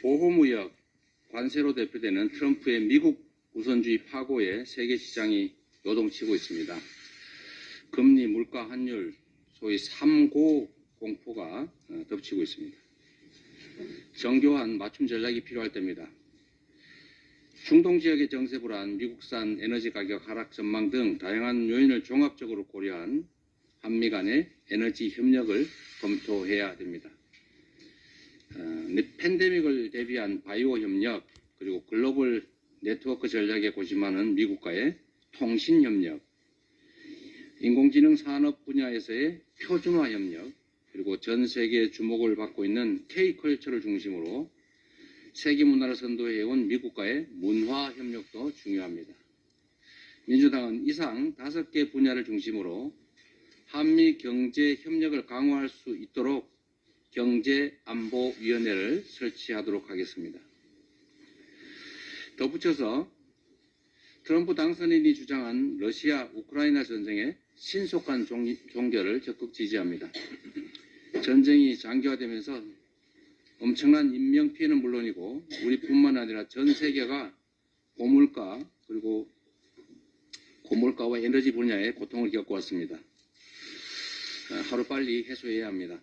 보호무역, 관세로 대표되는 트럼프의 미국 우선주의 파고에 세계 시장이 요동치고 있습니다. 금리, 물가, 환율, 소위 3고 공포가 덮치고 있습니다. 정교한 맞춤 전략이 필요할 때입니다. 중동 지역의 정세 불안, 미국산 에너지 가격 하락 전망 등 다양한 요인을 종합적으로 고려한 한미 간의 에너지 협력을 검토해야 됩니다. 팬데믹을 대비한 바이오 협력, 그리고 글로벌 네트워크 전략에 고심하는 미국과의 통신 협력, 인공지능 산업 분야에서의 표준화 협력, 그리고 전 세계의 주목을 받고 있는 K컬처를 중심으로 세계 문화를 선도해온 미국과의 문화 협력도 중요합니다. 민주당은 이상 5개 분야를 중심으로 한미 경제 협력을 강화할 수 있도록 경제안보위원회를 설치하도록 하겠습니다. 덧붙여서 트럼프 당선인이 주장한 러시아 우크라이나 전쟁의 신속한 종결을 적극 지지합니다. 전쟁이 장기화되면서 엄청난 인명피해는 물론이고 우리뿐만 아니라 전 세계가 고물가와 에너지 분야의 고통을 겪어왔습니다. 하루빨리 해소해야 합니다.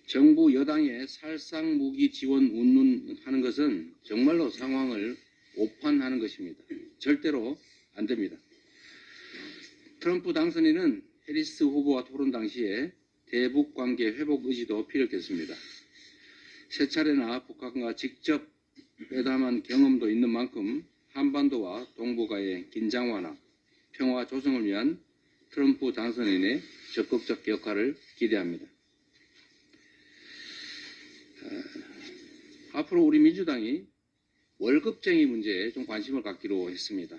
정부 여당의 살상무기 지원 운운하는 것은 정말로 상황을 오판하는 것입니다. 절대로 안 됩니다. 트럼프 당선인은 해리스 후보와 토론 당시에 대북 관계 회복 의지도 피력했습니다. 세 차례나 북한과 직접 회담한 경험도 있는 만큼 한반도와 동북아의 긴장 완화, 평화 조성을 위한 트럼프 당선인의 적극적 역할을 기대합니다. 앞으로 우리 민주당이 월급쟁이 문제에 좀 관심을 갖기로 했습니다.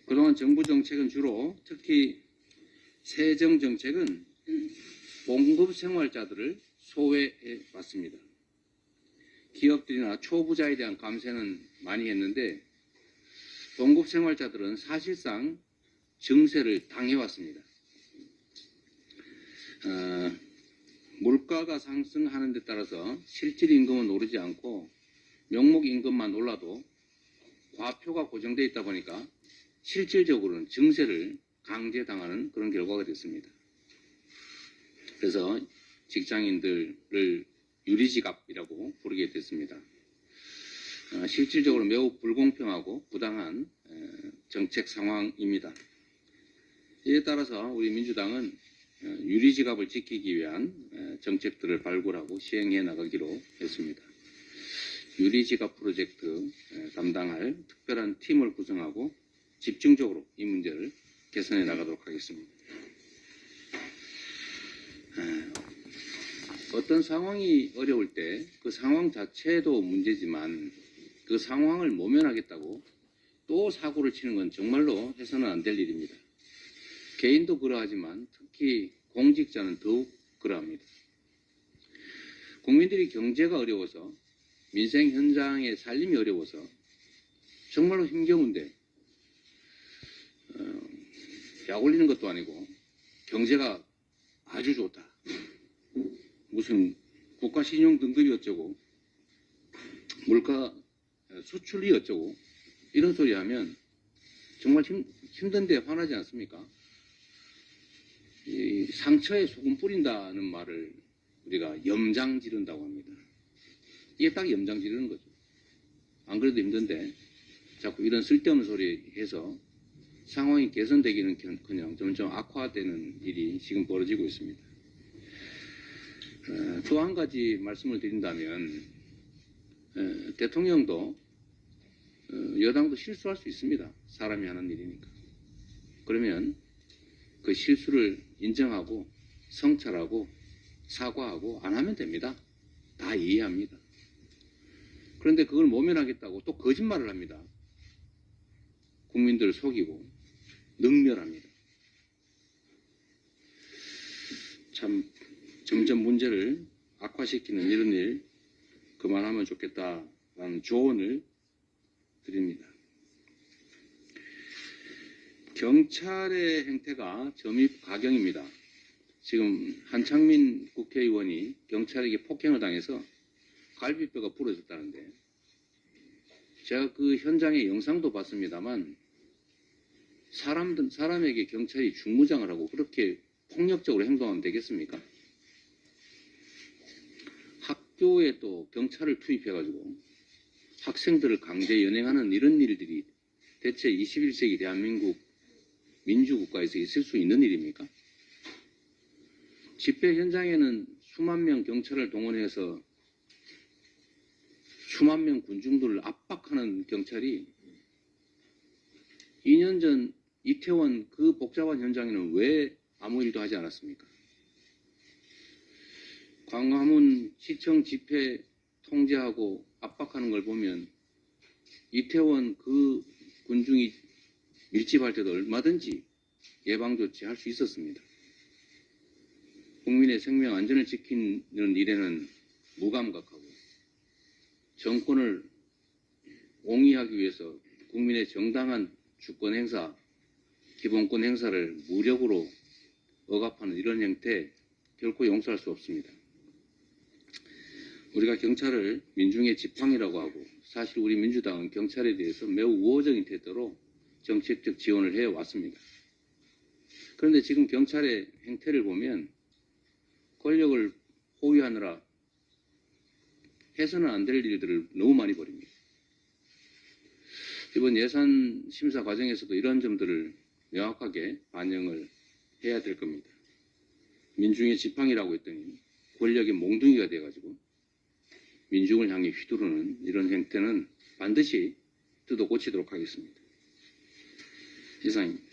그동안 정부 정책은 주로 특히 세정 정책은 봉급 생활자들을 소외해 왔습니다. 기업들이나 초부자에 대한 감세는 많이 했는데 봉급 생활자들은 사실상 증세를 당해왔습니다. 물가가 상승하는 데 따라서 실질 임금은 오르지 않고 명목 임금만 올라도 과표가 고정되어 있다 보니까 실질적으로는 증세를 강제당하는 그런 결과가 됐습니다. 그래서 직장인들을 유리지갑이라고 부르게 됐습니다. 실질적으로 매우 불공평하고 부당한 정책 상황입니다. 이에 따라서 우리 민주당은 유리지갑을 지키기 위한 정책들을 발굴하고 시행해 나가기로 했습니다. 유리지갑 프로젝트 담당할 특별한 팀을 구성하고 집중적으로 이 문제를 개선해 나가도록 하겠습니다. 어떤 상황이 어려울 때 그 상황 자체도 문제지만 그 상황을 모면하겠다고 또 사고를 치는 건 정말로 해서는 안 될 일입니다. 개인도 그러하지만 특히 공직자는 더욱 그러합니다. 국민들이 경제가 어려워서 민생 현장의 살림이 어려워서 정말로 힘겨운데 약 올리는 것도 아니고 경제가 아주 좋다. 무슨 국가 신용 등급이 어쩌고 물가 수출이 어쩌고 이런 소리 하면 정말 힘든데 화나지 않습니까? 이 상처에 소금 뿌린다는 말을 우리가 염장 지른다고 합니다. 이게 딱 염장 지르는 거죠. 안 그래도 힘든데 자꾸 이런 쓸데없는 소리 해서 상황이 개선되기는 그냥 점점 악화되는 일이 지금 벌어지고 있습니다. 또 한 가지 말씀을 드린다면 대통령도 여당도 실수할 수 있습니다. 사람이 하는 일이니까. 그러면 그 실수를 인정하고 성찰하고 사과하고 안 하면 됩니다. 다 이해합니다. 그런데 그걸 모면하겠다고 또 거짓말을 합니다. 국민들을 속이고 능멸합니다. 참 점점 문제를 악화시키는 이런 일 그만하면 좋겠다라는 조언을 드립니다. 경찰의 행태가 점입 가경입니다. 지금 한창민 국회의원이 경찰에게 폭행을 당해서 갈비뼈가 부러졌다는데 제가 그 현장의 영상도 봤습니다만 사람에게 경찰이 중무장을 하고 그렇게 폭력적으로 행동하면 되겠습니까? 학교에 또 경찰을 투입해가지고 학생들을 강제 연행하는 이런 일들이 대체 21세기 대한민국 민주국가에서 있을 수 있는 일입니까? 집회 현장에는 수만 명 경찰을 동원해서 수만 명 군중들을 압박하는 경찰이 2년 전 이태원 그 복잡한 현장에는 왜 아무 일도 하지 않았습니까? 광화문 시청 집회 통제하고 압박하는 걸 보면 이태원 그 군중이 밀집할 때도 얼마든지 예방조치 할 수 있었습니다. 국민의 생명 안전을 지키는 일에는 무감각하고 정권을 옹이하기 위해서 국민의 정당한 주권 행사, 기본권 행사를 무력으로 억압하는 이런 형태 결코 용서할 수 없습니다. 우리가 경찰을 민중의 지팡이라고 하고 사실 우리 민주당은 경찰에 대해서 매우 우호적인 태도로 정책적 지원을 해왔습니다. 그런데 지금 경찰의 행태를 보면 권력을 호위하느라 해서는 안 될 일들을 너무 많이 벌입니다. 이번 예산 심사 과정에서도 이런 점들을 명확하게 반영을 해야 될 겁니다. 민중의 지팡이라고 했더니 권력의 몽둥이가 돼가지고 민중을 향해 휘두르는 이런 행태는 반드시 뜯어 고치도록 하겠습니다. 이상입니다.